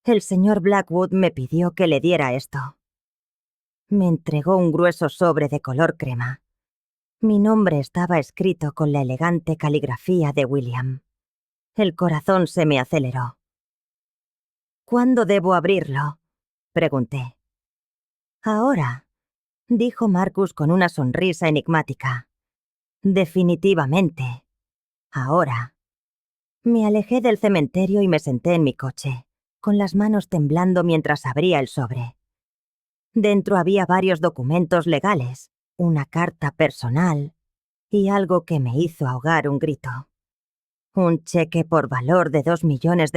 «el señor Blackwood me pidió que le diera esto». Me entregó un grueso sobre de color crema. Mi nombre estaba escrito con la elegante caligrafía de William. El corazón se me aceleró. «¿Cuándo debo abrirlo?», pregunté. «Ahora», dijo Marcus con una sonrisa enigmática. «Definitivamente. Ahora». Me alejé del cementerio y me senté en mi coche, con las manos temblando mientras abría el sobre. Dentro había varios documentos legales, una carta personal y algo que me hizo ahogar un grito. Un cheque por valor de $2 millones.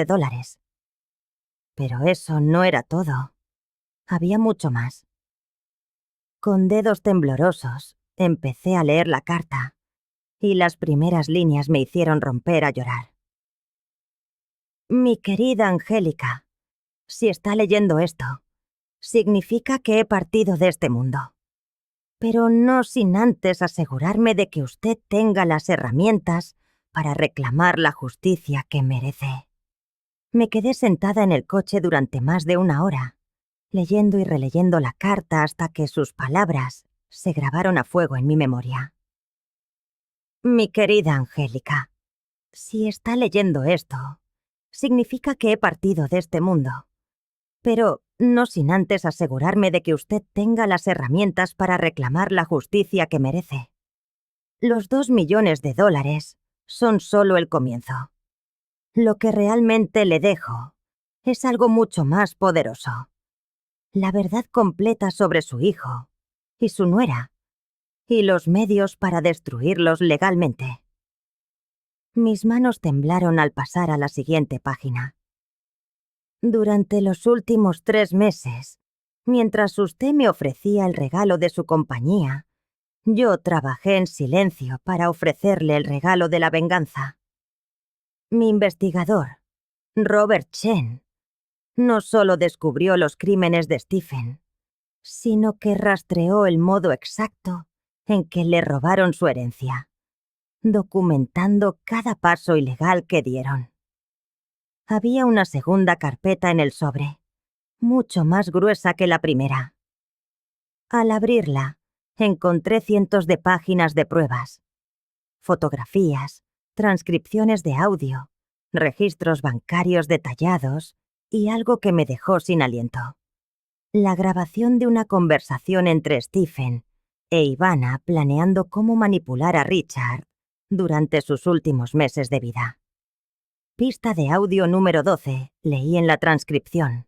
Pero eso no era todo. Había mucho más. Con dedos temblorosos, empecé a leer la carta, y las primeras líneas me hicieron romper a llorar. «Mi querida Angélica, si está leyendo esto, significa que he partido de este mundo. Pero no sin antes asegurarme de que usted tenga las herramientas para reclamar la justicia que merece». Me quedé sentada en el coche durante más de 1 hora, leyendo y releyendo la carta hasta que sus palabras se grabaron a fuego en mi memoria. «Mi querida Angélica, si está leyendo esto, significa que he partido de este mundo. Pero no sin antes asegurarme de que usted tenga las herramientas para reclamar la justicia que merece. Los $2 millones son solo el comienzo. Lo que realmente le dejo es algo mucho más poderoso. La verdad completa sobre su hijo y su nuera, y los medios para destruirlos legalmente». Mis manos temblaron al pasar a la siguiente página. «Durante los últimos 3 meses, mientras usted me ofrecía el regalo de su compañía, yo trabajé en silencio para ofrecerle el regalo de la venganza. Mi investigador, Robert Chen, no solo descubrió los crímenes de Stephen, sino que rastreó el modo exacto en que le robaron su herencia, documentando cada paso ilegal que dieron. Había una segunda carpeta en el sobre, mucho más gruesa que la primera. Al abrirla, encontré cientos de páginas de pruebas, fotografías, transcripciones de audio, registros bancarios detallados y algo que me dejó sin aliento. La grabación de una conversación entre Stephen e Ivana planeando cómo manipular a Richard durante sus últimos meses de vida. Pista de audio número 12, leí en la transcripción.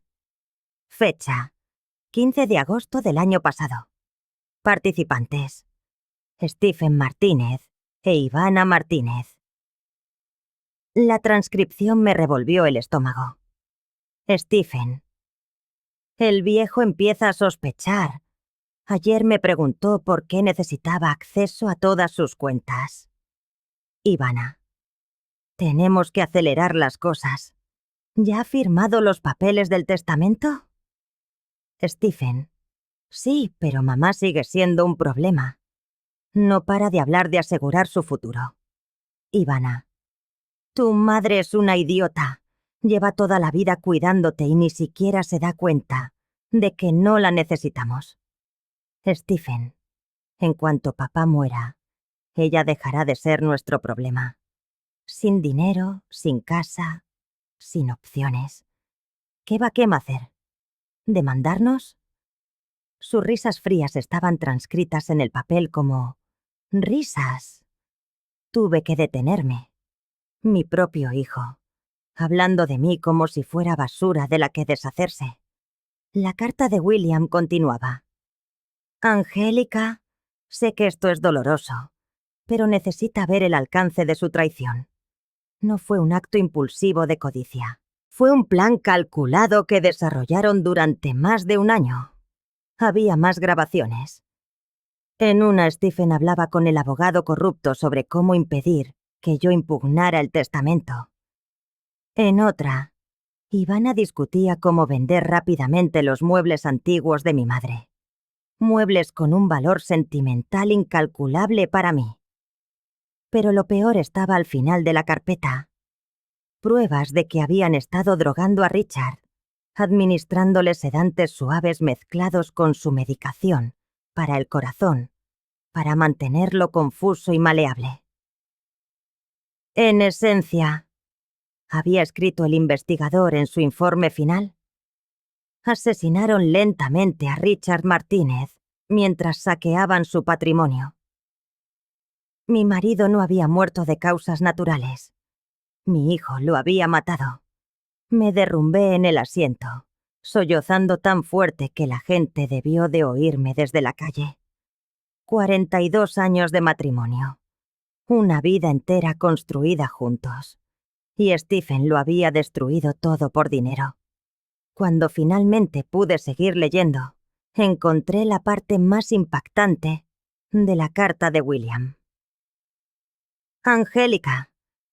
Fecha: 15 de agosto del año pasado. Participantes: Stephen Martínez e Ivana Martínez. La transcripción me revolvió el estómago. Stephen. El viejo empieza a sospechar. Ayer me preguntó por qué necesitaba acceso a todas sus cuentas. Ivana. Tenemos que acelerar las cosas. ¿Ya ha firmado los papeles del testamento? Stephen. Sí, pero mamá sigue siendo un problema. No para de hablar de asegurar su futuro. Ivana. Tu madre es una idiota. Lleva toda la vida cuidándote y ni siquiera se da cuenta de que no la necesitamos. Stephen. En cuanto papá muera, ella dejará de ser nuestro problema. Sin dinero, sin casa, sin opciones. ¿Qué va Kem a hacer? ¿Demandarnos? Sus risas frías estaban transcritas en el papel como risas. Tuve que detenerme. Mi propio hijo, hablando de mí como si fuera basura de la que deshacerse. La carta de William continuaba. Angélica, sé que esto es doloroso, pero necesita ver el alcance de su traición. No fue un acto impulsivo de codicia. Fue un plan calculado que desarrollaron durante más de un año. Había más grabaciones. En una, Stephen hablaba con el abogado corrupto sobre cómo impedir que yo impugnara el testamento. En otra, Ivana discutía cómo vender rápidamente los muebles antiguos de mi madre. Muebles con un valor sentimental incalculable para mí. Pero lo peor estaba al final de la carpeta. Pruebas de que habían estado drogando a Richard, administrándole sedantes suaves mezclados con su medicación para el corazón, para mantenerlo confuso y maleable. En esencia, había escrito el investigador en su informe final, asesinaron lentamente a Richard Martínez mientras saqueaban su patrimonio. Mi marido no había muerto de causas naturales. Mi hijo lo había matado. Me derrumbé en el asiento, sollozando tan fuerte que la gente debió de oírme desde la calle. 42 años de matrimonio. Una vida entera construida juntos. Y Stephen lo había destruido todo por dinero. Cuando finalmente pude seguir leyendo, encontré la parte más impactante de la carta de William. Angélica,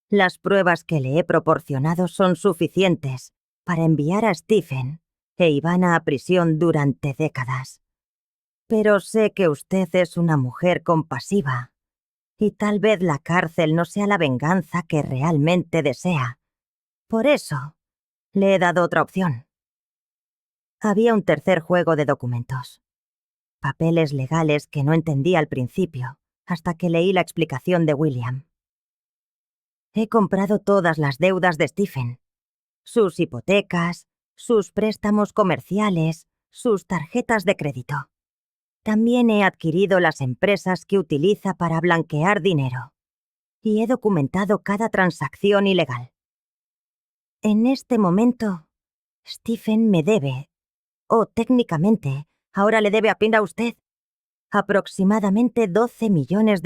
las pruebas que le he proporcionado son suficientes para enviar a Stephen e Ivana a prisión durante décadas. Pero sé que usted es una mujer compasiva, y tal vez la cárcel no sea la venganza que realmente desea. Por eso, le he dado otra opción. Había un tercer juego de documentos. Papeles legales que no entendí al principio, hasta que leí la explicación de William. He comprado todas las deudas de Stephen. Sus hipotecas, sus préstamos comerciales, sus tarjetas de crédito. También he adquirido las empresas que utiliza para blanquear dinero. Y he documentado cada transacción ilegal. En este momento, Stephen me debe, o técnicamente, ahora le debe a Pina a usted, aproximadamente $12 millones.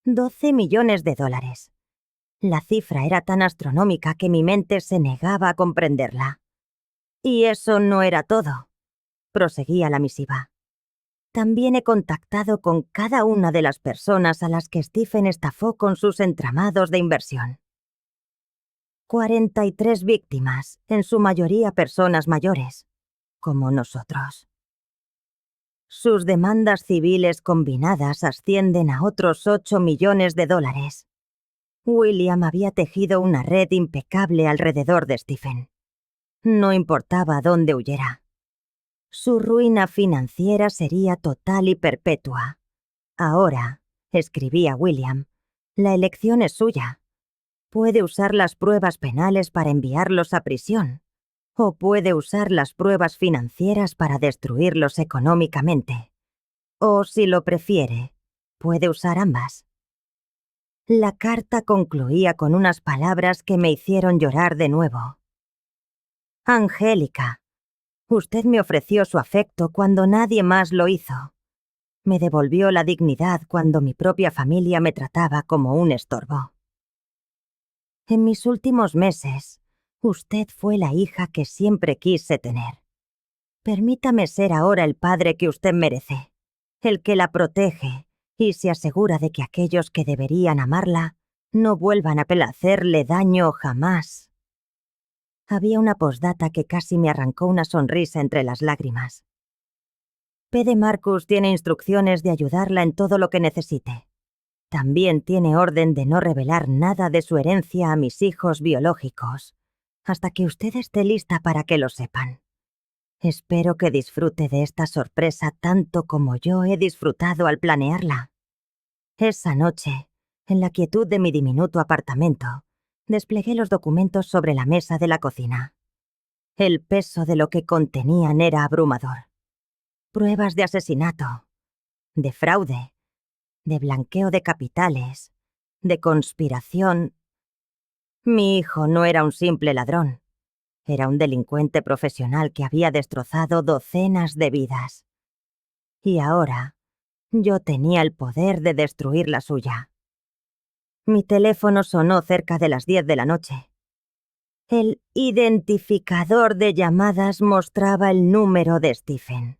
$12 millones. La cifra era tan astronómica que mi mente se negaba a comprenderla. Y eso no era todo, proseguía la misiva. También he contactado con cada una de las personas a las que Stephen estafó con sus entramados de inversión. 43 víctimas, en su mayoría personas mayores, como nosotros. Sus demandas civiles combinadas ascienden a otros $8 millones. William había tejido una red impecable alrededor de Stephen. No importaba dónde huyera. Su ruina financiera sería total y perpetua. Ahora, escribía William, la elección es suya. Puede usar las pruebas penales para enviarlos a prisión, o puede usar las pruebas financieras para destruirlos económicamente. O, si lo prefiere, puede usar ambas. La carta concluía con unas palabras que me hicieron llorar de nuevo. Angélica, usted me ofreció su afecto cuando nadie más lo hizo. Me devolvió la dignidad cuando mi propia familia me trataba como un estorbo. En mis últimos meses, usted fue la hija que siempre quise tener. Permítame ser ahora el padre que usted merece, el que la protege y se asegura de que aquellos que deberían amarla no vuelvan a hacerle daño jamás. Había una postdata que casi me arrancó una sonrisa entre las lágrimas. P. de Marcus tiene instrucciones de ayudarla en todo lo que necesite. También tiene orden de no revelar nada de su herencia a mis hijos biológicos, hasta que usted esté lista para que lo sepan. Espero que disfrute de esta sorpresa tanto como yo he disfrutado al planearla. Esa noche, en la quietud de mi diminuto apartamento, desplegué los documentos sobre la mesa de la cocina. El peso de lo que contenían era abrumador. Pruebas de asesinato, de fraude, de blanqueo de capitales, de conspiración. Mi hijo no era un simple ladrón. Era un delincuente profesional que había destrozado docenas de vidas. Y ahora, yo tenía el poder de destruir la suya. Mi teléfono sonó cerca de las 10 de la noche. El identificador de llamadas mostraba el número de Stephen.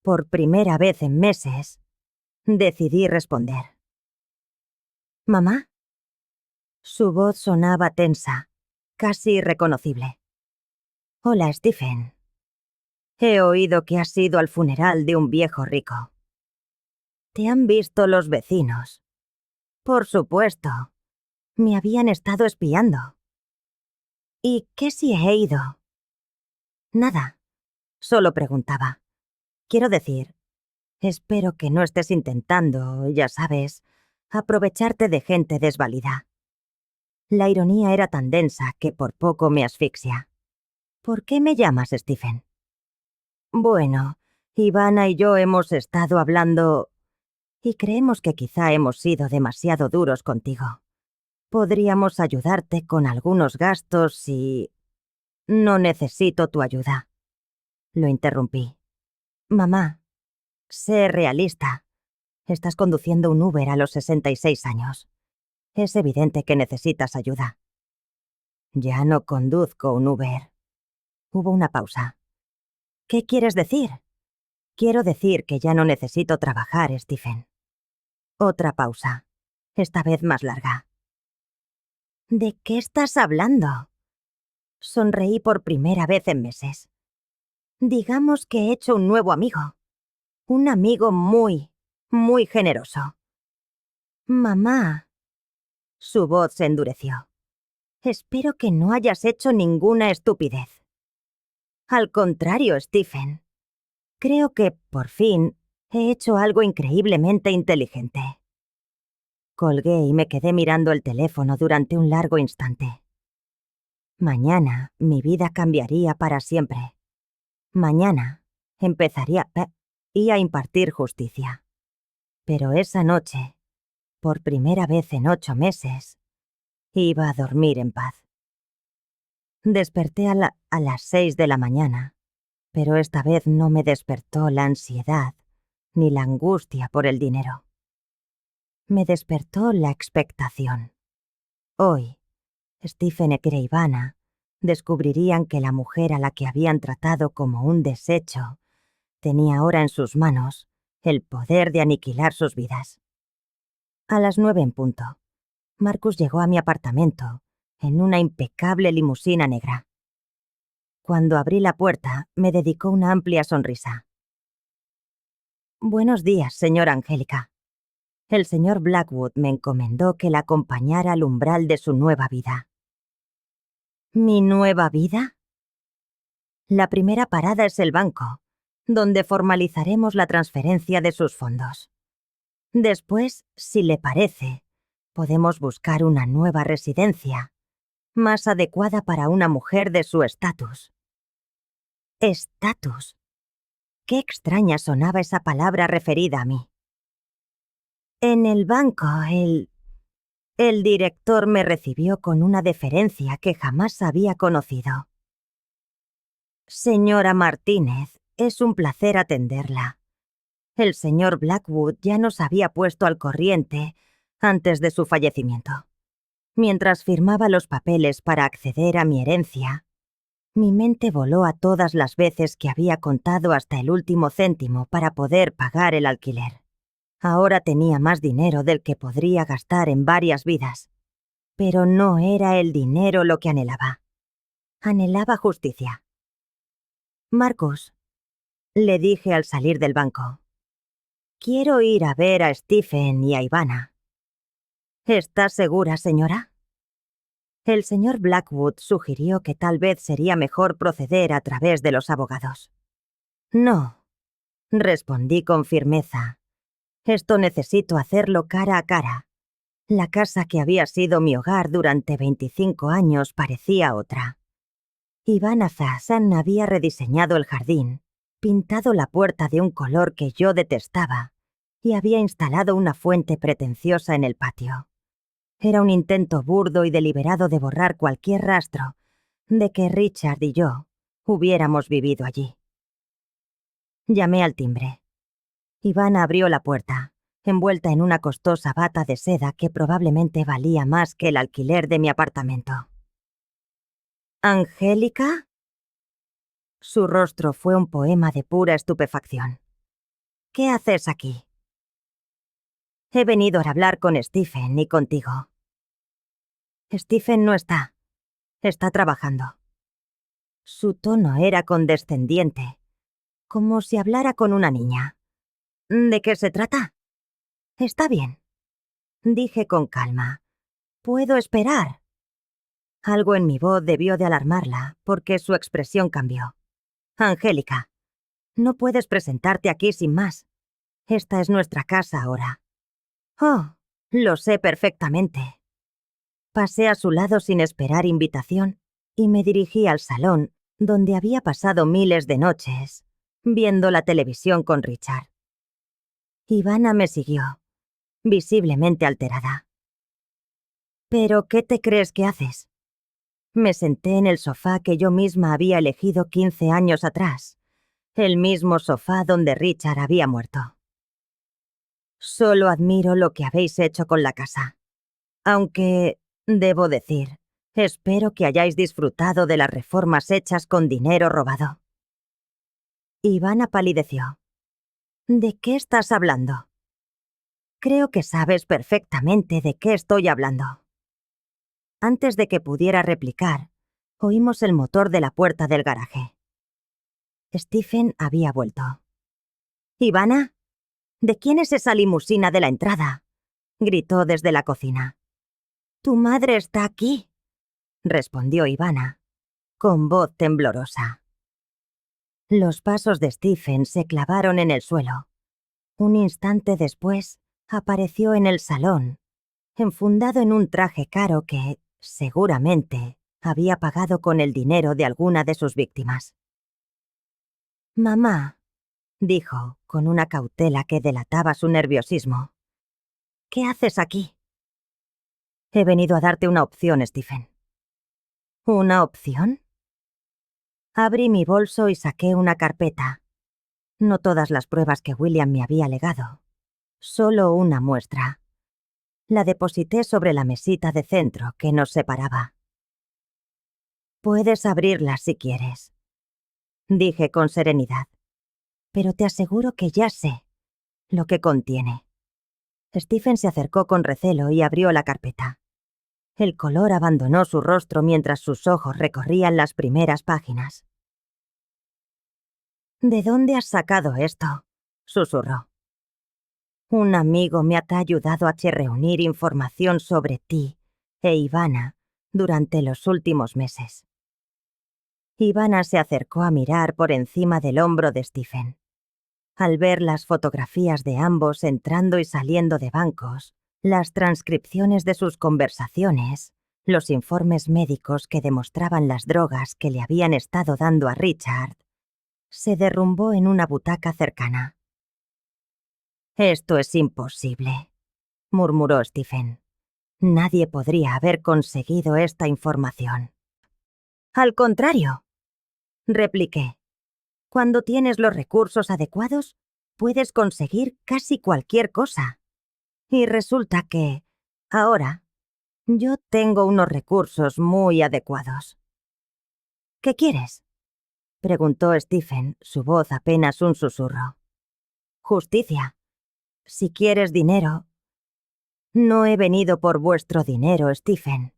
Por primera vez en meses, decidí responder. ¿Mamá? Su voz sonaba tensa, casi irreconocible. Hola, Stephen. He oído que has ido al funeral de un viejo rico. ¿Te han visto los vecinos? Por supuesto. Me habían estado espiando. ¿Y qué si he ido? Nada. Solo preguntaba. Quiero decir, espero que no estés intentando, ya sabes, aprovecharte de gente desvalida. La ironía era tan densa que por poco me asfixia. ¿Por qué me llamas, Stephen? Bueno, Ivana y yo hemos estado hablando y creemos que quizá hemos sido demasiado duros contigo. Podríamos ayudarte con algunos gastos si... No necesito tu ayuda. Lo interrumpí. Mamá, sé realista. Estás conduciendo un Uber a los 66 años. Es evidente que necesitas ayuda. Ya no conduzco un Uber. Hubo una pausa. ¿Qué quieres decir? Quiero decir que ya no necesito trabajar, Stephen. Otra pausa, esta vez más larga. ¿De qué estás hablando? Sonreí por primera vez en meses. Digamos que he hecho un nuevo amigo. Un amigo muy, muy generoso. Mamá. Su voz se endureció. Espero que no hayas hecho ninguna estupidez. Al contrario, Stephen. Creo que, por fin, he hecho algo increíblemente inteligente. Colgué y me quedé mirando el teléfono durante un largo instante. Mañana mi vida cambiaría para siempre. Mañana empezaría a impartir justicia. Pero esa noche, por primera vez en 8 meses, iba a dormir en paz. Desperté a las 6 de la mañana, pero esta vez no me despertó la ansiedad ni la angustia por el dinero. Me despertó la expectación. Hoy, Stephen y Ivana descubrirían que la mujer a la que habían tratado como un desecho tenía ahora en sus manos el poder de aniquilar sus vidas. A las 9 en punto, Marcus llegó a mi apartamento en una impecable limusina negra. Cuando abrí la puerta, me dedicó una amplia sonrisa. Buenos días, señora Angélica. El señor Blackwood me encomendó que la acompañara al umbral de su nueva vida. ¿Mi nueva vida? La primera parada es el banco, donde formalizaremos la transferencia de sus fondos. Después, si le parece, podemos buscar una nueva residencia, más adecuada para una mujer de su estatus. ¿Estatus? Qué extraña sonaba esa palabra referida a mí. En el banco, el director me recibió con una deferencia que jamás había conocido. Señora Martínez, es un placer atenderla. El señor Blackwood ya nos había puesto al corriente antes de su fallecimiento. Mientras firmaba los papeles para acceder a mi herencia, mi mente voló a todas las veces que había contado hasta el último céntimo para poder pagar el alquiler. Ahora tenía más dinero del que podría gastar en varias vidas. Pero no era el dinero lo que anhelaba. Anhelaba justicia. Marcus, le dije al salir del banco, quiero ir a ver a Stephen y a Ivana. ¿Está segura, señora? El señor Blackwood sugirió que tal vez sería mejor proceder a través de los abogados. No, respondí con firmeza. Esto necesito hacerlo cara a cara. La casa que había sido mi hogar durante 25 años parecía otra. Ivana Zahsan había rediseñado el jardín, pintado la puerta de un color que yo detestaba y había instalado una fuente pretenciosa en el patio. Era un intento burdo y deliberado de borrar cualquier rastro de que Richard y yo hubiéramos vivido allí. Llamé al timbre. Ivana abrió la puerta, envuelta en una costosa bata de seda que probablemente valía más que el alquiler de mi apartamento. ¿Angélica? Su rostro fue un poema de pura estupefacción. ¿Qué haces aquí? He venido a hablar con Stephen y contigo. Stephen no está. Está trabajando. Su tono era condescendiente, como si hablara con una niña. ¿De qué se trata? Está bien, dije con calma. Puedo esperar. Algo en mi voz debió de alarmarla, porque su expresión cambió. Angélica, no puedes presentarte aquí sin más. Esta es nuestra casa ahora. Oh, lo sé perfectamente. Pasé a su lado sin esperar invitación y me dirigí al salón, donde había pasado miles de noches, viendo la televisión con Richard. Ivana me siguió, visiblemente alterada. ¿Pero qué te crees que haces? Me senté en el sofá que yo misma había elegido 15 años atrás, el mismo sofá donde Richard había muerto. Solo admiro lo que habéis hecho con la casa. Aunque, debo decir, espero que hayáis disfrutado de las reformas hechas con dinero robado. Ivana palideció. ¿De qué estás hablando? Creo que sabes perfectamente de qué estoy hablando. Antes de que pudiera replicar, oímos el motor de la puerta del garaje. Stephen había vuelto. «¿Ivana? ¿De quién es esa limusina de la entrada?», gritó desde la cocina. «Tu madre está aquí», respondió Ivana, con voz temblorosa. Los pasos de Stephen se clavaron en el suelo. Un instante después, apareció en el salón, enfundado en un traje caro que, seguramente, había pagado con el dinero de alguna de sus víctimas. «Mamá», dijo, con una cautela que delataba su nerviosismo. «¿Qué haces aquí?» «He venido a darte una opción, Stephen». «¿Una opción?» Abrí mi bolso y saqué una carpeta. No todas las pruebas que William me había legado. Solo una muestra. La deposité sobre la mesita de centro que nos separaba. «Puedes abrirla si quieres», dije con serenidad. «Pero te aseguro que ya sé lo que contiene». Stephen se acercó con recelo y abrió la carpeta. El color abandonó su rostro mientras sus ojos recorrían las primeras páginas. «¿De dónde has sacado esto?», susurró. «Un amigo me ha ayudado a reunir información sobre ti e Ivana durante los últimos meses». Ivana se acercó a mirar por encima del hombro de Stephen. Al ver las fotografías de ambos entrando y saliendo de bancos, las transcripciones de sus conversaciones, los informes médicos que demostraban las drogas que le habían estado dando a Richard, se derrumbó en una butaca cercana. «Esto es imposible», murmuró Stephen. «Nadie podría haber conseguido esta información». «Al contrario», repliqué. «Cuando tienes los recursos adecuados, puedes conseguir casi cualquier cosa. Y resulta que, ahora, Yo tengo unos recursos muy adecuados. ¿Qué quieres?, preguntó Stephen, su voz apenas un susurro. Justicia. Si quieres dinero... No he venido por vuestro dinero, Stephen.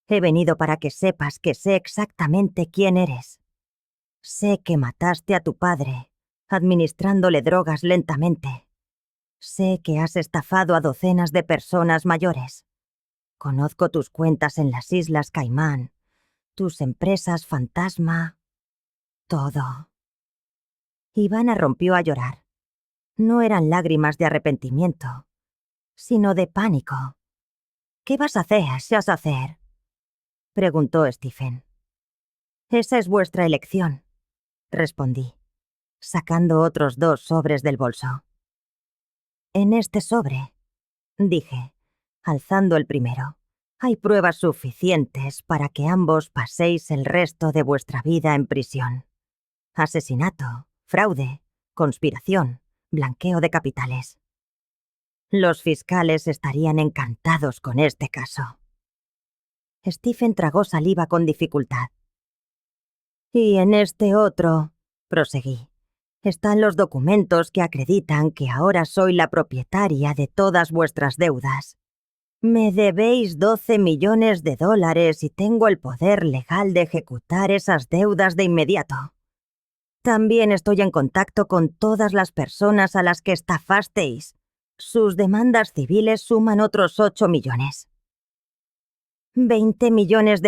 He venido para que sepas que sé exactamente quién eres. Sé que mataste a tu padre, administrándole drogas lentamente. Sé que has estafado a docenas de personas mayores. Conozco tus cuentas en las Islas Caimán, tus empresas fantasma, todo. Ivana rompió a llorar. No eran lágrimas de arrepentimiento, sino de pánico. ¿Qué vas a hacer? Preguntó Stephen. Esa es vuestra elección, respondí, sacando otros 2 sobres del bolso. En este sobre, dije, alzando el primero, hay pruebas suficientes para que ambos paséis el resto de vuestra vida en prisión. Asesinato, fraude, conspiración, blanqueo de capitales. Los fiscales estarían encantados con este caso. Stephen tragó saliva con dificultad. Y en este otro, proseguí, están los documentos que acreditan que ahora soy la propietaria de todas vuestras deudas. Me debéis $12 millones y tengo el poder legal de ejecutar esas deudas de inmediato. También estoy en contacto con todas las personas a las que estafasteis. Sus demandas civiles suman otros 8 millones. $20 millones,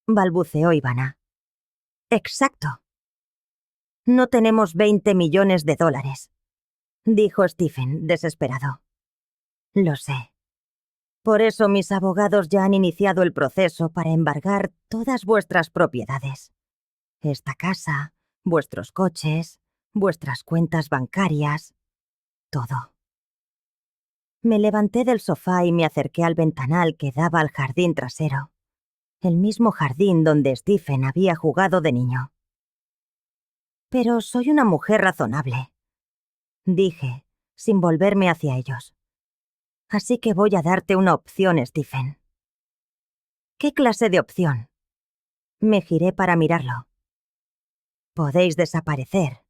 balbuceó Ivana. Exacto. No tenemos $20 millones, dijo Stephen, desesperado. Lo sé. Por eso mis abogados ya han iniciado el proceso para embargar todas vuestras propiedades. Esta casa, vuestros coches, vuestras cuentas bancarias, todo. Me levanté del sofá y me acerqué al ventanal que daba al jardín trasero, el mismo jardín donde Stephen había jugado de niño. Pero soy una mujer razonable, dije, sin volverme hacia ellos. Así que voy a darte una opción, Stephen. ¿Qué clase de opción? Me giré para mirarlo. Podéis desaparecer,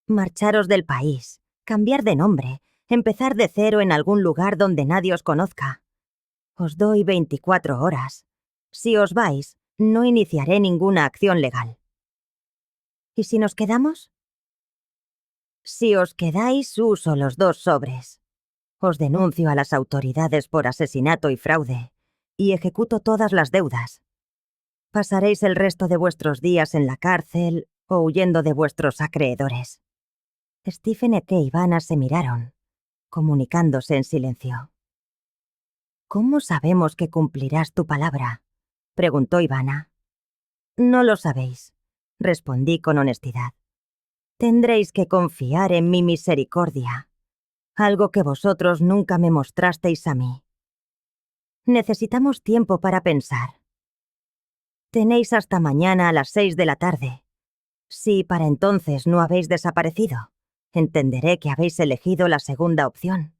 marcharos del país, cambiar de nombre, empezar de cero en algún lugar donde nadie os conozca. Os doy 24 horas. Si os vais, no iniciaré ninguna acción legal. ¿Y si nos quedamos? Si os quedáis, uso los 2 sobres. Os denuncio a las autoridades por asesinato y fraude, y ejecuto todas las deudas. Pasaréis el resto de vuestros días en la cárcel o huyendo de vuestros acreedores. Stephen e Ivana se miraron, comunicándose en silencio. ¿Cómo sabemos que cumplirás tu palabra?, preguntó Ivana. No lo sabéis, respondí con honestidad. Tendréis que confiar en mi misericordia, algo que vosotros nunca me mostrasteis a mí. Necesitamos tiempo para pensar. Tenéis hasta mañana a las 6 de la tarde. Si para entonces no habéis desaparecido, entenderé que habéis elegido la segunda opción.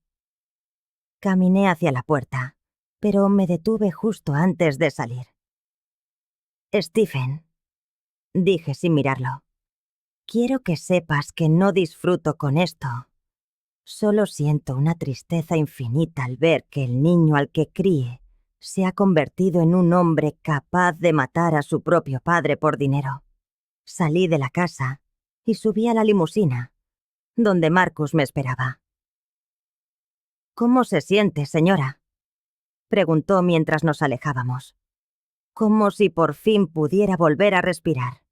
Caminé hacia la puerta, pero me detuve justo antes de salir. Stephen, dije sin mirarlo, quiero que sepas que no disfruto con esto. Solo siento una tristeza infinita al ver que el niño al que críe se ha convertido en un hombre capaz de matar a su propio padre por dinero. Salí de la casa y subí a la limusina, donde Marcus me esperaba. ¿Cómo se siente, señora?, preguntó mientras nos alejábamos, como si por fin pudiera volver a respirar.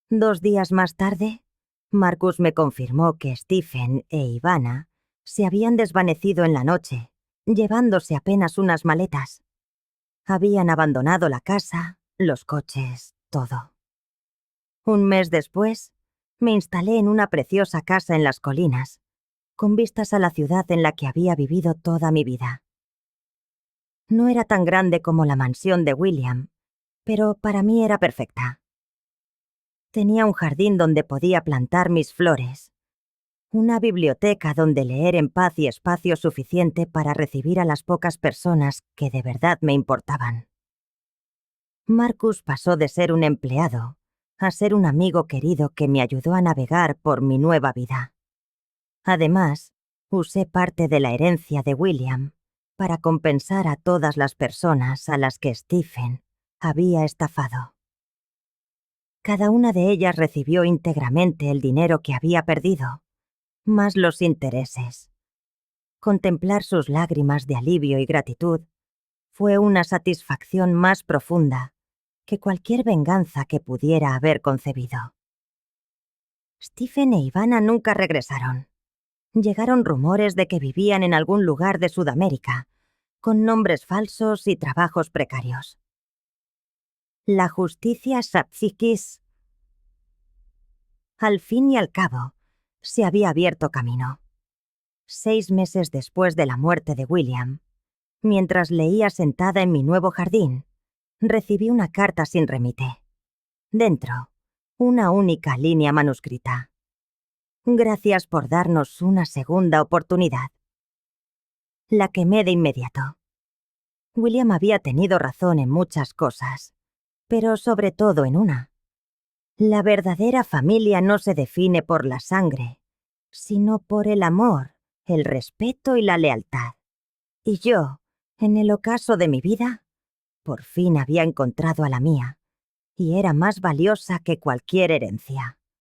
2 días más tarde, Marcus me confirmó que Stephen e Ivana se habían desvanecido en la noche, llevándose apenas unas maletas. Habían abandonado la casa, los coches, todo. Un mes después, me instalé en una preciosa casa en las colinas, con vistas a la ciudad en la que había vivido toda mi vida. No era tan grande como la mansión de William, pero para mí era perfecta. Tenía un jardín donde podía plantar mis flores, Una biblioteca donde leer en paz y espacio suficiente para recibir a las pocas personas que de verdad me importaban. Marcus pasó de ser un empleado a ser un amigo querido que me ayudó a navegar por mi nueva vida. Además, usé parte de la herencia de William para compensar a todas las personas a las que Stephen había estafado. Cada una de ellas recibió íntegramente el dinero que había perdido, más los intereses. Contemplar sus lágrimas de alivio y gratitud fue una satisfacción más profunda que cualquier venganza que pudiera haber concebido. Stephen e Ivana nunca regresaron. Llegaron rumores de que vivían en algún lugar de Sudamérica, con nombres falsos y trabajos precarios. La justicia Sapsikis, al fin y al cabo, se había abierto camino. 6 meses después de la muerte de William, mientras leía sentada en mi nuevo jardín, recibí una carta sin remite. Dentro, una única línea manuscrita. Gracias por darnos una segunda oportunidad. La quemé de inmediato. William había tenido razón en muchas cosas, pero sobre todo en una. La verdadera familia no se define por la sangre, sino por el amor, el respeto y la lealtad. Y yo, en el ocaso de mi vida, por fin había encontrado a la mía, y era más valiosa que cualquier herencia.